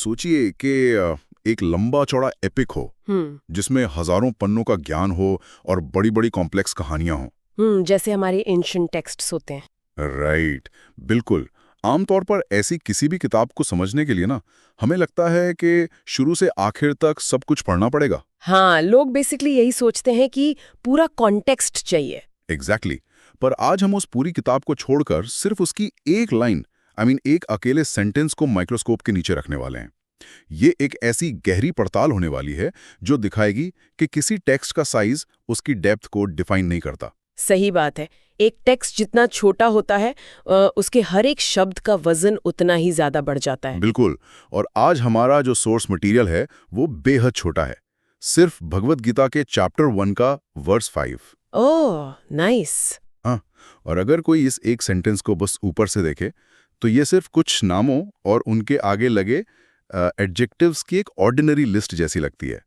सोचिए कि एक लंबा चौड़ा एपिक हो जिसमें हजारों पन्नों का ज्ञान हो और बड़ी बड़ी कॉम्प्लेक्स कहानियां हो। जैसे हमारे एंशिएंट टेक्स्ट्स होते हैं। राइट, बिल्कुल। आमतौर पर ऐसी किसी भी किताब को समझने के लिए ना हमें लगता है कि शुरू से आखिर तक सब कुछ पढ़ना पड़ेगा। हाँ, लोग बेसिकली यही सोचते हैं कि पूरा कॉन्टेक्स्ट चाहिए। एग्जैक्टली पर आज हम उस पूरी किताब को छोड़कर सिर्फ उसकी एक लाइन एक अकेले सेंटेंस को माइक्रोस्कोप के नीचे रखने वाले हैं। ये एक ऐसी गहरी पड़ताल होने वाली है जो दिखाएगी कि किसी टेक्स्ट का साइज उसकी डेप्थ को डिफाइन नहीं करता। सही बात है। एक टेक्स्ट जितना छोटा होता है उसके हर एक शब्द का वजन उतना ही ज्यादा बढ़ जाता है। बिल्कुल। और आज हमारा जो सोर्स मटेरियल है वो बेहद छोटा है, सिर्फ भगवत गीता के चैप्टर 1 का वर्स 5। Oh nice. हाँ, और अगर कोई इस एक सेंटेंस को बस ऊपर से देखे तो ये सिर्फ कुछ नामों और उनके आगे लगे एडजेक्टिव्स की एक ऑर्डिनरी लिस्ट जैसी लगती है।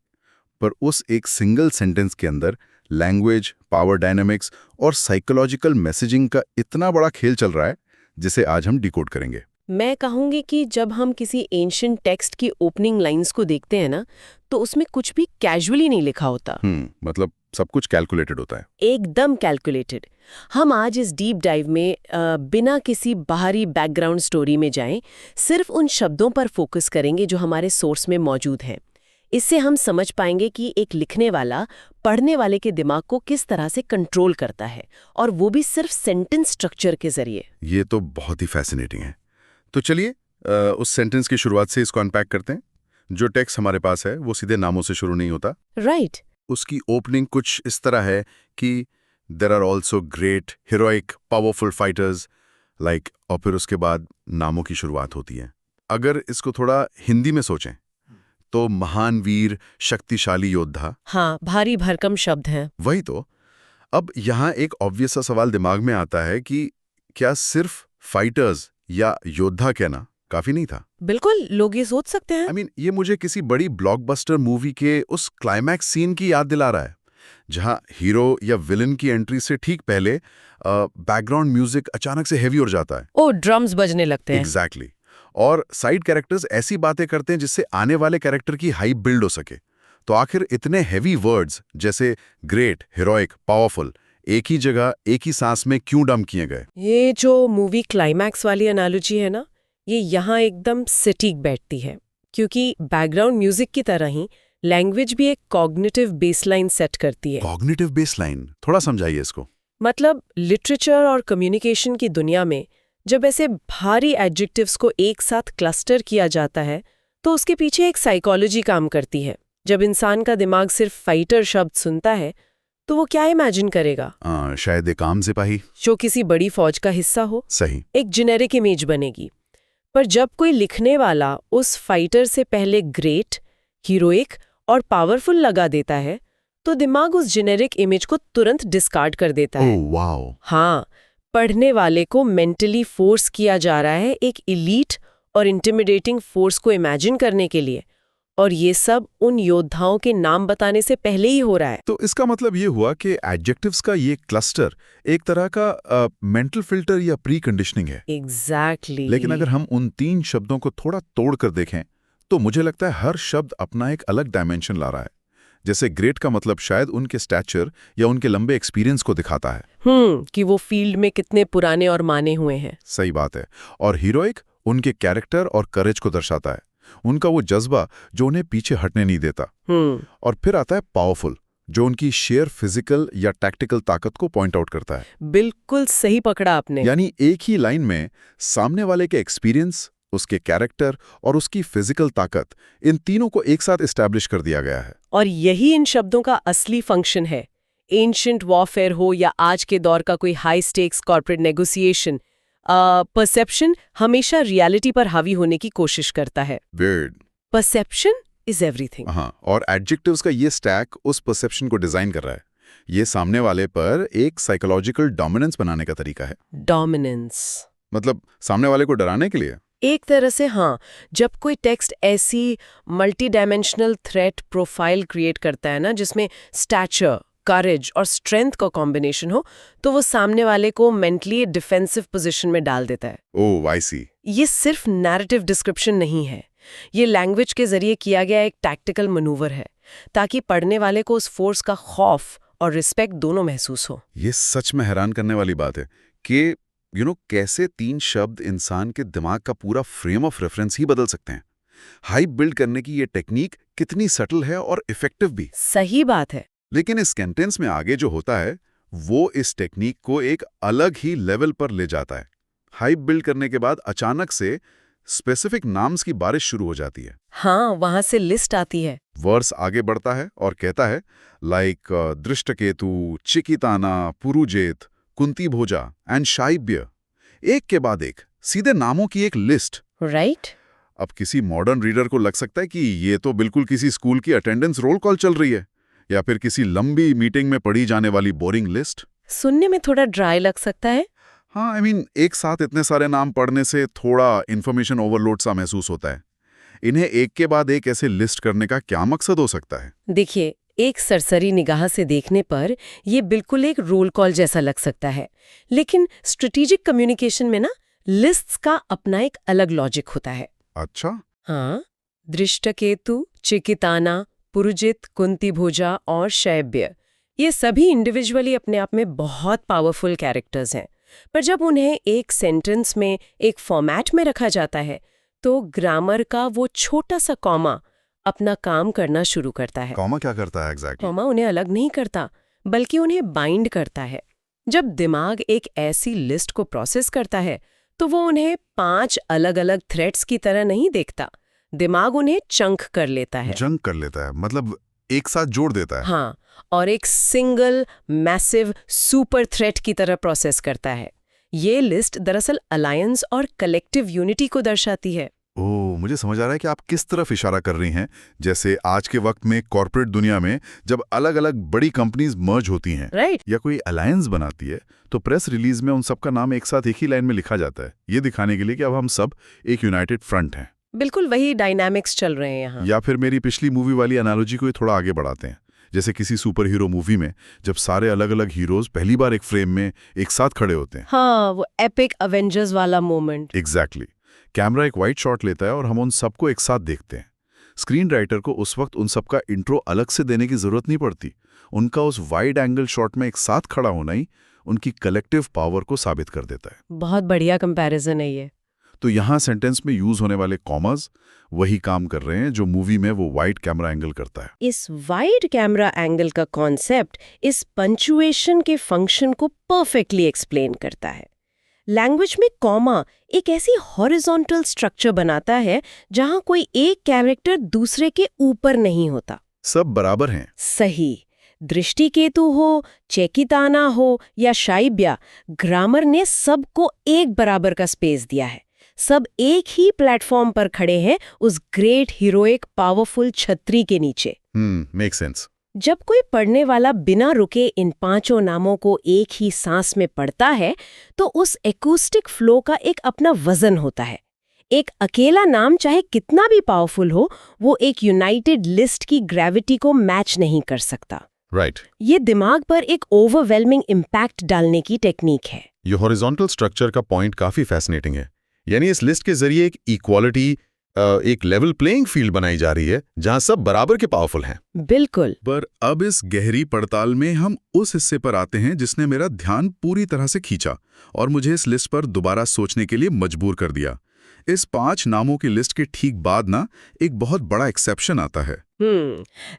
पर उस एक सिंगल सेंटेंस के अंदर लैंग्वेज, पावर डायनामिक्स और साइकोलॉजिकल मैसेजिंग का इतना बड़ा खेल चल रहा है जिसे आज हम डिकोड करेंगे। मैं कहूंगी कि जब हम किसी एंशिएंट टेक्स्ट की ओपनिंग लाइंस को देखते हैं ना, तो उसमें कुछ भी कैजुअली नहीं लिखा होता। मतलब सब कुछ कैलकुलेटेड होता है। एकदम कैलकुलेटेड। हम आज इस डीप डाइव में बिना किसी बाहरी बैकग्राउंड स्टोरी में जाएं, सिर्फ उन शब्दों पर फोकस करेंगे जो हमारे सोर्स में मौजूद हैं। इससे हम समझ पाएंगे कि एक लिखने वाला पढ़ने वाले के दिमाग को किस तरह से कंट्रोल करता है, और वो भी सिर्फ सेंटेंस स्ट्रक्चर के जरिए। ये तो बहुत ही फैसिनेटिंग है। तो चलिए उस सेंटेंस की शुरुआत से इसको अनपैक करते हैं। जो टेक्स्ट हमारे पास है वो सीधे नामों से शुरू नहीं होता। राइट। उसकी ओपनिंग कुछ इस तरह है कि there are also great heroic powerful fighters like, और फिर उसके बाद नामों की शुरुआत होती है। अगर इसको थोड़ा हिंदी में सोचें तो महान वीर, शक्तिशाली योद्धा। हाँ, भारी भरकम शब्द हैं। वही तो। अब यहाँ एक ऑब्वियस सा सवाल दिमाग में आता है कि क्या सिर्फ फाइटर्स या योद्धा कहना काफी नहीं था? बिल्कुल, लोग ये सोच सकते हैं। ये मुझे किसी बड़ी ब्लॉकबस्टर मूवी के उस क्लाइमैक्स सीन की याद दिला रहा है जहां हीरो या विलन की एंट्री से ठीक पहले बैकग्राउंड म्यूजिक अचानक से हेवी हो जाता है। ओ, ड्रम्स बजने लगते हैं। एग्जैक्टली। और साइड कैरेक्टर्स ऐसी बातें करते हैं जिससे आने वाले कैरेक्टर की हाइप बिल्ड हो सके। तो आखिर इतने हेवी वर्ड्स जैसे ग्रेट, हीरोइक, पावरफुल एक ही जगह एक ही सांस में क्यों डंप किए गए? ये जो मूवी क्लाइमैक्स वाली एनालॉजी है ना, ये यहाँ एकदम सटीक बैठती है, क्योंकि बैकग्राउंड म्यूजिक की तरह ही लैंग्वेज भी एक कॉग्निटिव बेसलाइन सेट करती है। कॉग्निटिव बेसलाइन, थोड़ा समझाइए इसको। मतलब लिटरेचर और कम्युनिकेशन की दुनिया में जब ऐसे भारी एडजेक्टिव्स को एक साथ क्लस्टर किया जाता है तो उसके पीछे एक साइकोलॉजी काम करती है। जब इंसान का दिमाग सिर्फ फाइटर शब्द सुनता है तो वो क्या इमेजिन करेगा? शायद एक आम सिपाही जो किसी बड़ी फौज का हिस्सा हो। सही। एक जेनेरिक इमेज बनेगी। पर जब कोई लिखने वाला उस फाइटर से पहले ग्रेट, हीरोइक और पावरफुल लगा देता है तो दिमाग उस जेनेरिक इमेज को तुरंत डिस्कार्ड कर देता है। Oh wow. हाँ, पढ़ने वाले को मेंटली फोर्स किया जा रहा है एक इलीट और इंटिमिडेटिंग फोर्स को इमेजिन करने के लिए, और ये सब उन योद्धाओं के नाम बताने से पहले ही हो रहा है। तो इसका मतलब ये हुआ कि एडजेक्टिव्स का ये क्लस्टर एक तरह का मेंटल फिल्टर या प्री कंडीशनिंग है। एग्जैक्टली। लेकिन अगर हम उन 3 शब्दों को थोड़ा तोड़कर देखें तो मुझे लगता है हर शब्द अपना एक अलग डायमेंशन ला रहा है। जैसे ग्रेट का मतलब शायद उनके स्टैचर या उनके लंबे एक्सपीरियंस को दिखाता है। कि वो फील्ड में कितने पुराने और माने हुए हैं। सही बात है। और हीरोइक उनके कैरेक्टर और करेज को दर्शाता है, उनका वो जज्बा जो उन्हें पीछे हटने नहीं देता। और फिर आता है पावरफुल, जो उनकी शेयर फिजिकल या टैक्टिकल ताकत को पॉइंट आउट करता है। बिल्कुल सही पकड़ा आपने। यानी एक ही लाइन में सामने वाले के एक्सपीरियंस, उसके कैरेक्टर और उसकी फिजिकल ताकत, इन तीनों को एक साथ एस्टैब्लिश कर दिया गया है। और यही इन शब्दों का असली फंक्शन है। एंशिएंट वॉरफेयर हो या आज के दौर का कोई high stakes corporate negotiation, perception हमेशा रियलिटी पर हावी होने की कोशिश करता है। Perception is everything. हाँ, और एडजेक्टिव्स का ये स्टैक उस परसेप्शन को डिजाइन कर रहा है। ये सामने वाले पर एक साइकोलॉजिकल डोमिनेंस बनाने का तरीका है। डोमिनेंस मतलब सामने वाले को डराने के लिए? एक तरह से हाँ। जब कोई टेक्स्ट ऐसी multi dimensional threat profile create करता है ना, जिसमें स्टैचर, करेज और स्ट्रेंथ का कॉम्बिनेशन हो, तो वो सामने वाले को मेंटली डिफेंसिव पोजीशन में डाल देता है। ओह आई सी। ये सिर्फ नैरेटिव डिस्क्रिप्शन नहीं है, ये लैंग्वेज के जरिए किया गया एक टैक्टिकल मनूवर है, ताकि पढ़ने वाले को उस फोर्स का खौफ और रिस्पेक्ट दोनों महसूस हो। ये सच में हैरान करने वाली बात है कि कैसे 3 शब्द इंसान के दिमाग का पूरा फ्रेम ऑफ रेफरेंस ही बदल सकते हैं। हाइप बिल्ड करने की ये टेक्निक कितनी सटल है और इफेक्टिव भी। सही बात है। लेकिन इस सेंटेंस में आगे जो होता है वो इस टेक्निक को एक अलग ही लेवल पर ले जाता है। हाइप बिल्ड करने के बाद अचानक से स्पेसिफिक नाम्स की बारिश शुरू हो जाती है। हाँ, वहां से लिस्ट आती है। वर्स आगे बढ़ता है और कहता है लाइक दृष्टकेतु, चिकिताना, पुरुजेत, कुंती भोजा एंड शाइब्य। एक के बाद एक सीधे नामों की एक लिस्ट। राइट। अब किसी मॉडर्न रीडर को लग सकता है कि ये तो बिल्कुल किसी स्कूल की अटेंडेंस रोल कॉल चल रही है, या फिर किसी लंबी मीटिंग में पढ़ी जाने वाली बोरिंग लिस्ट। सुनने में थोड़ा ड्राई लग सकता है। हाँ, एक साथ इतने सारे नाम पढ़ने से थोड़ा इन्फॉर्मेशन ओवरलोड सा महसूस होता है। इन्हें एक के बाद एक ऐसे लिस्ट करने का क्या मकसद हो सकता है? देखिए, एक सरसरी निगाह से देखने पर ये बिल्कुल एक रोल कॉल जैसा लग सकता है, लेकिन स्ट्रेटेजिक कम्युनिकेशन में ना लिस्ट्स का अपना एक अलग लॉजिक होता है। अच्छा। हाँ, दृष्टकेतु, चिकिताना, पुरुजित, कुंती भोजा और शैब्य, ये सभी इंडिविजुअली अपने आप में बहुत पावरफुल कैरेक्टर्स हैं, पर जब उन्हें एक सेंटेंस में एक फॉर्मेट में रखा जाता है तो ग्रामर का वो छोटा सा कॉमा अपना काम करना शुरू करता है। कॉमा क्या करता है एग्जैक्टली? कॉमा उन्हें अलग नहीं करता, बल्कि उन्हें बाइंड करता है। जब दिमाग एक ऐसी लिस्ट को प्रोसेस करता है तो वो उन्हें 5 अलग-अलग थ्रेड्स की तरह नहीं देखता। दिमाग उन्हें चंक कर लेता है। जंक कर लेता है, मतलब एक साथ जोड़ देता है। हाँ, और एक सिंगल मैसिव सुपर थ्रेट की तरह प्रोसेस करता है। ये लिस्ट दरअसल अलायंस और कलेक्टिव यूनिटी को दर्शाती है। ओह, मुझे समझ आ रहा है कि आप किस तरफ इशारा कर रही हैं। जैसे आज के वक्त में कॉर्पोरेट दुनिया में जब अलग अलग बड़ी कंपनीज मर्ज होती हैं, राइट, या कोई अलायंस बनाती है, तो प्रेस रिलीज में उन सबका नाम एक साथ एक ही लाइन में लिखा जाता है, ये दिखाने के लिए कि अब हम सब एक यूनाइटेड फ्रंट हैं। बिल्कुल वही डायनामिक्स चल रहे हैं यहाँ। या फिर मेरी पिछली मूवी वाली एनालॉजी को थोड़ा आगे बढ़ाते हैं। जैसे किसी सुपर हीरो मूवी में जब सारे अलग अलग हीरोज पहली बार एक फ्रेम में एक साथ खड़े होते हैं। हाँ, वो एपिक अवेंजर्स वाला मोमेंट। एग्जैक्टली। कैमरा एक वाइड शॉट लेता है और हम उन सबको एक साथ देखते हैं। स्क्रीन राइटर को उस वक्त उन सबका इंट्रो अलग से देने की जरूरत नहीं पड़ती। उनका उस वाइड एंगल शॉट में एक साथ खड़ा होना ही उनकी कलेक्टिव पावर को साबित कर देता है। बहुत बढ़िया कंपैरिजन है ये। तो यहाँ सेंटेंस में यूज होने वाले कॉमर्स वही काम कर रहे हैं जो मूवी में वो वाइड कैमरा एंगल करता है। इस वाइड कैमरा एंगल का कॉन्सेप्ट इस पंचुएशन के फंक्शन को परफेक्टली एक्सप्लेन करता है। लैंग्वेज में कॉमा एक ऐसी हॉरिजॉन्टल स्ट्रक्चर बनाता है जहां कोई एक कैरेक्टर दूसरे के ऊपर नहीं होता। सब बराबर हैं। सही। दृष्टिकेतु हो, चेकिताना हो या शाइब्या, ग्रामर ने सबको एक बराबर का स्पेस दिया है। सब एक ही प्लेटफॉर्म पर खड़े हैं उस ग्रेट हीरोइक पावरफुल छतरी के नीचे। Make sense. जब कोई पढ़ने वाला बिना रुके इन 5 नामों को एक ही सांस में पढ़ता है तो उस एकूस्टिक फ्लो का एक अपना वजन होता है। एक अकेला नाम चाहे कितना भी पावरफुल हो, वो एक यूनाइटेड लिस्ट की ग्रेविटी को मैच नहीं कर सकता। राइट। ये दिमाग पर एक ओवरवेलमिंग इम्पैक्ट डालने की टेक्निक है। ये हॉरिजॉन्टल स्ट्रक्चर का पॉइंट काफी फैसिनेटिंग है। यानी इस लिस्ट के जरिए एक इक्वालिटी, एक लेवल प्लेइंग फील्ड बनाई जा रही है जहां सब बराबर के पावरफुल हैं। बिल्कुल। पर अब इस गहरी पड़ताल में हम उस हिस्से पर आते हैं जिसने मेरा ध्यान पूरी तरह से खींचा और मुझे इस लिस्ट पर दोबारा सोचने के लिए मजबूर कर दिया। इस 5 नामों की लिस्ट के ठीक बाद ना एक बहुत बड़ा एक्सेप्शन आता है।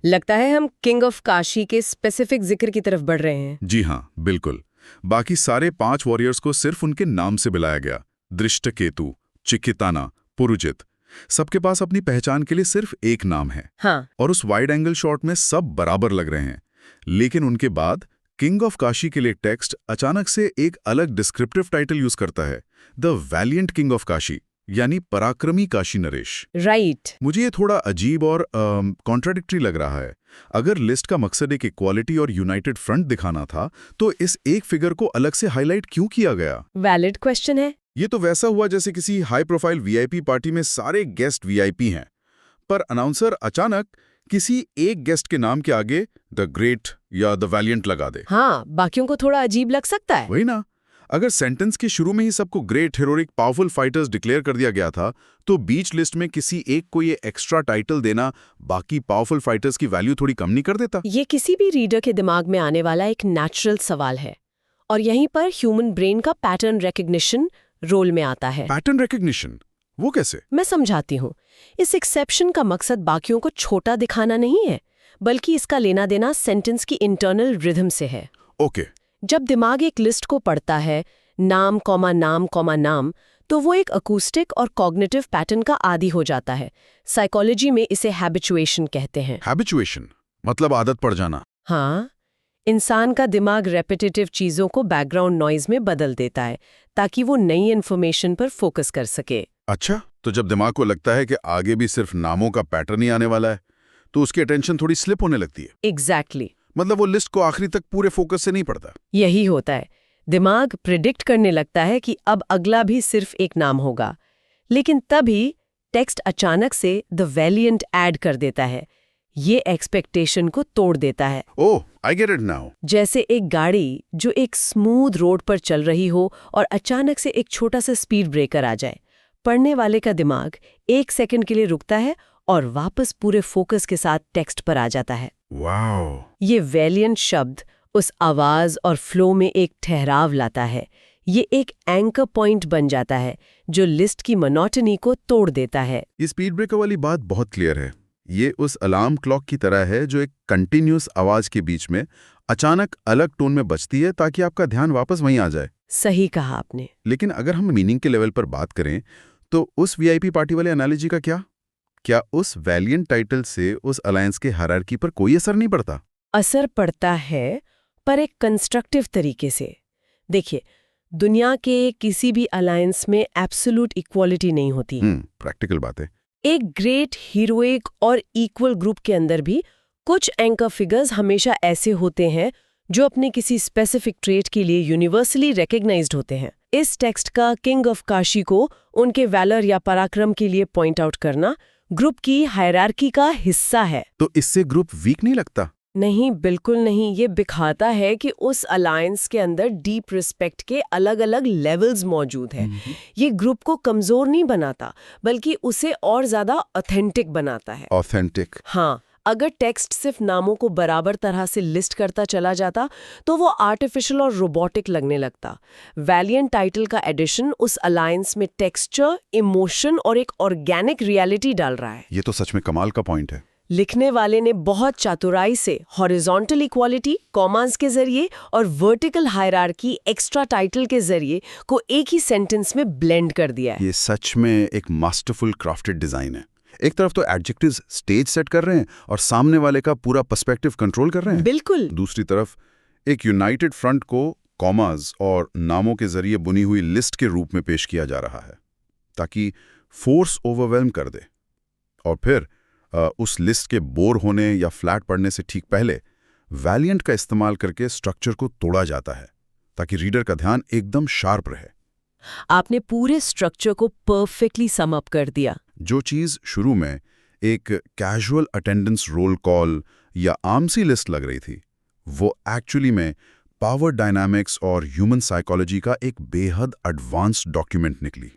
लगता है हम किंग ऑफ काशी के स्पेसिफिक जिक्र की तरफ बढ़ रहे हैं। जी हाँ, बिल्कुल। बाकी सारे 5 वॉरियर्स को सिर्फ उनके नाम से बुलाया गया। दृष्टकेतु, चिकिताना, पुरुजित, सबके पास अपनी पहचान के लिए सिर्फ एक नाम है। हाँ। और उस वाइड एंगल शॉट में सब बराबर लग रहे हैं। लेकिन उनके बाद किंग ऑफ काशी के लिए टेक्स्ट अचानक से एक अलग डिस्क्रिप्टिव टाइटल यूज करता है, the valiant king of Kashi, यानी पराक्रमी काशी नरेश। राइट। मुझे ये थोड़ा अजीब और कॉन्ट्राडिक्टरी लग रहा है। अगर लिस्ट का मकसद एक इक्वालिटी और यूनाइटेड फ्रंट दिखाना था तो इस एक फिगर को अलग से हाईलाइट क्यों किया गया? वैलिड क्वेश्चन है। ये तो वैसा हुआ जैसे किसी हाई प्रोफाइल वीआईपी पार्टी में सारे गेस्ट वीआईपी हैं, पर अनाउंसर अचानक किसी एक गेस्ट के नाम के आगे द ग्रेट या द वैलियंट लगा दे। हाँ, बाकियों को थोड़ा अजीब लग सकता है। वही ना। अगर सेंटेंस के शुरू में ही सबको great, heroic, powerful fighters declare कर दिया गया था, तो बीच लिस्ट में किसी एक को ये एक्स्ट्रा टाइटल देना बाकी पावरफुल फाइटर्स की वैल्यू थोड़ी कम नहीं कर देता? ये किसी भी रीडर के दिमाग में आने वाला एक नेचुरल सवाल है, और यहीं पर ह्यूमन ब्रेन का पैटर्न रिकग्निशन रोल में आता है। Pattern recognition? वो कैसे? मैं समझाती हूँ। इस एक्सेप्शन का मकसद बाकियों को छोटा दिखाना नहीं है, बल्कि इसका लेना देना सेंटेंस की इंटरनल रिदम से है। ओके। जब दिमाग एक लिस्ट को पढ़ता है, नाम कॉमा नाम कॉमा नाम, तो वो एक अकूस्टिक और कॉग्निटिव पैटर्न का आदी हो जाता है। साइकोलॉजी में इसे हैबिचुएशन कहते हैं। हैबिचुएशन मतलब आदत पड़ जाना? हाँ, इंसान का दिमाग रेपिटेटिव चीजों को बैकग्राउंड नॉइज में बदल देता है ताकि वो नई इन्फॉर्मेशन पर फोकस कर सके। अच्छा, तो जब दिमाग को लगता है कि आगे भी सिर्फ नामों का पैटर्न ही आने वाला है, तो उसकी अटेंशन थोड़ी स्लिप होने लगती है। एग्जैक्टली। मतलब वो लिस्ट को आखिरी तक पूरे फोकस से नहीं पढ़ता। यही होता है। दिमाग प्रिडिक्ट करने लगता है कि अब अगला भी सिर्फ एक नाम होगा, लेकिन तभी टेक्स्ट अचानक से द वैलिएंट ऐड कर देता है। ये एक्सपेक्टेशन को तोड़ देता है। ओह, आई गेट इट नाउ। जैसे एक गाड़ी जो एक स्मूथ रोड पर चल रही हो और अचानक से एक छोटा सा स्पीड ब्रेकर आ जाए। पढ़ने वाले का दिमाग 1 सेकंड के लिए रुकता है और वापस पूरे फोकस के साथ टेक्स्ट पर आ जाता है। वाओ! ये वैलिएंट शब्द उस आवाज और फ्लो में एक ठहराव लाता है। ये एक एंकर पॉइंट बन जाता है जो लिस्ट की मोनोटनी को तोड़ देता है। ये स्पीड ब्रेकर वाली बात बहुत क्लियर है। ये उस अलार्म क्लॉक की तरह है जो एक कंटिन्यूस आवाज के बीच में अचानक अलग टोन में बजती है ताकि आपका ध्यान वापस वहीं आ जाए। सही कहा आपने। लेकिन अगर हम मीनिंग के लेवल पर बात करें, तो उस वीआईपी पार्टी वाले एनालॉजी का क्या उस वैलिएंट टाइटल से उस अलायंस के हायरार्की पर कोई असर नहीं पड़ता? असर पड़ता है, पर एक कंस्ट्रक्टिव तरीके से। देखिए, दुनिया के किसी भी अलायंस में एब्सोल्यूट इक्वालिटी नहीं होती। प्रैक्टिकल बात है। एक ग्रेट, हीरोइक और इक्वल ग्रुप के अंदर भी कुछ एंकर फिगर्स हमेशा ऐसे होते हैं जो अपने किसी स्पेसिफिक ट्रेट के लिए यूनिवर्सली रिकग्नाइज्ड होते हैं। इस टेक्स्ट का किंग ऑफ काशी को उनके वैलर या पराक्रम के लिए पॉइंट आउट करना ग्रुप की हायरार्की का हिस्सा है। तो इससे ग्रुप वीक नहीं लगता? नहीं, बिल्कुल नहीं। ये दिखाता है कि उस अलायंस के अंदर डीप रिस्पेक्ट के अलग अलग लेवल्स मौजूद हैं। ये ग्रुप को कमजोर नहीं बनाता, बल्कि उसे और ज्यादा ऑथेंटिक बनाता है। ऑथेंटिक? हाँ, अगर टेक्स्ट सिर्फ नामों को बराबर तरह से लिस्ट करता चला जाता तो वो आर्टिफिशियल और रोबोटिक लगने लगता। वैलिएंट टाइटल का एडिशन उस अलायंस में टेक्सचर, इमोशन और एक ऑर्गेनिक रियलिटी डाल रहा है। ये तो सच में कमाल का पॉइंट है। लिखने वाले ने बहुत चातुराई से हॉरिजॉन्टल इक्वालिटी, कॉमास के जरिए और वर्टिकल हायरार्की एक्स्ट्रा टाइटल के जरिए को एक ही सेंटेंस में ब्लेंड कर दिया है। ये सच में एक मास्टरफुल क्राफ्टेड डिजाइन है। एक तरफ तो एडजेक्टिव्स स्टेज सेट कर रहे हैं और सामने वाले का पूरा पर्सपेक्टिव कंट्रोल कर रहे हैं। बिल्कुल। दूसरी तरफ एक यूनाइटेड फ्रंट को कॉमास और नामों के जरिए बुनी हुई लिस्ट के रूप में पेश किया जा रहा है ताकि फोर्स ओवरवेल्म कर दे। और फिर उस लिस्ट के बोर होने या फ्लैट पड़ने से ठीक पहले वैलिएंट का इस्तेमाल करके स्ट्रक्चर को तोड़ा जाता है ताकि रीडर का ध्यान एकदम शार्प रहे। आपने पूरे स्ट्रक्चर को परफेक्टली सम अप कर दिया। जो चीज़ शुरू में एक कैजुअल अटेंडेंस रोल कॉल या आमसी लिस्ट लग रही थी, वो एक्चुअली में पावर डायनामिक्स और ह्यूमन साइकोलॉजी का एक बेहद एडवांस्ड डॉक्यूमेंट निकली।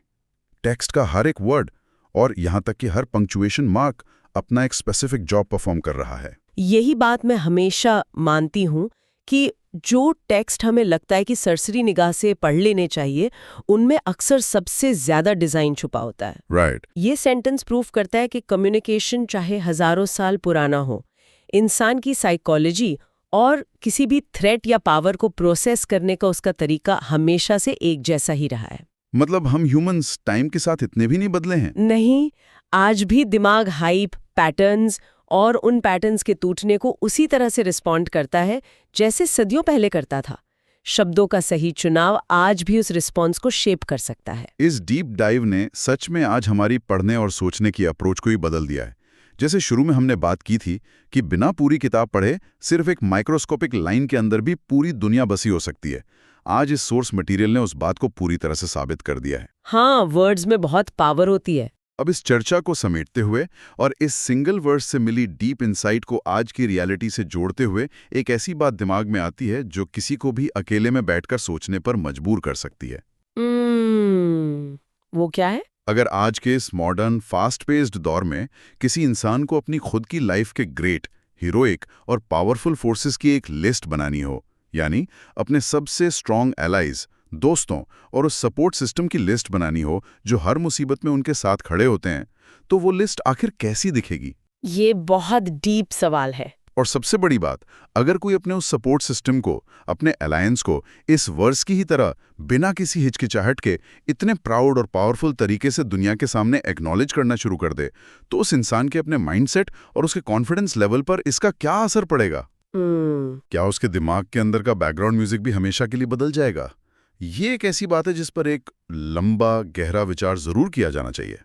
टेक्स्ट का हर एक वर्ड और यहाँ तक कि हर पंक्चुएशन मार्क अपना एक स्पेसिफिक जॉब परफॉर्म कर रहा है। यही बात मैं हमेशा मानती हूँ कि जो टेक्स्ट हमें लगता है कि सरसरी निगाह से पढ़ लेने चाहिए, उनमें अक्सर सबसे ज्यादा डिजाइन छुपा होता है। राइट। ये सेंटेंस प्रूफ करता है कि कम्युनिकेशन चाहे हजारों साल पुराना हो, इंसान की साइकोलॉजी और किसी भी थ्रेट या पावर को प्रोसेस करने का उसका तरीका हमेशा से एक जैसा ही रहा है। मतलब हम ह्यूमंस टाइम के साथ इतने भी नहीं बदले हैं? नहीं, आज भी दिमाग हाइप, पैटर्न्स और उन पैटर्न्स के टूटने को उसी तरह से रिस्पॉन्ड करता है जैसे सदियों पहले करता था। शब्दों का सही चुनाव आज भी उस रिस्पॉन्स को शेप कर सकता है। इस डीप डाइव ने सच में आज हमारी पढ़ने और सोचने की अप्रोच को ही बदल दिया है। जैसे शुरू में हमने बात की थी कि बिना पूरी किताब पढ़े सिर्फ एक माइक्रोस्कोपिक लाइन के अंदर भी पूरी दुनिया बसी हो सकती है। आज इस सोर्स मटेरियल ने उस बात को पूरी तरह से साबित कर दिया है। हाँ, वर्ड्स में बहुत पावर होती है। अब इस चर्चा को समेटते हुए और इस सिंगल वर्स से मिली डीप इंसाइट को आज की रियलिटी से जोड़ते हुए एक ऐसी बात दिमाग में आती है जो किसी को भी अकेले में बैठकर सोचने पर मजबूर कर सकती है। वो क्या है? अगर आज के इस मॉडर्न फास्ट पेस्ड दौर में किसी इंसान को अपनी खुद की लाइफ के ग्रेट, हीरोइक और पावरफुल फोर्सेस की एक लिस्ट बनानी हो, यानी अपने सबसे स्ट्रॉन्ग एलाइज, दोस्तों और उस सपोर्ट सिस्टम की लिस्ट बनानी हो जो हर मुसीबत में उनके साथ खड़े होते हैं, तो वो लिस्ट आखिर कैसी दिखेगी? ये बहुत डीप सवाल है। और सबसे बड़ी बात, अगर कोई अपने उस सपोर्ट सिस्टम को, अपने अलायंस को इस वर्स की ही तरह बिना किसी हिचकिचाहट के इतने प्राउड और पावरफुल तरीके से दुनिया के सामने एक्नॉलेज करना शुरू कर दे, तो उस इंसान के अपने माइंडसेट और उसके कॉन्फिडेंस लेवल पर इसका क्या असर पड़ेगा? क्या उसके दिमाग के अंदर का बैकग्राउंड म्यूजिक भी हमेशा के लिए बदल जाएगा? ये एक ऐसी बात है जिस पर एक लंबा गहरा विचार जरूर किया जाना चाहिए।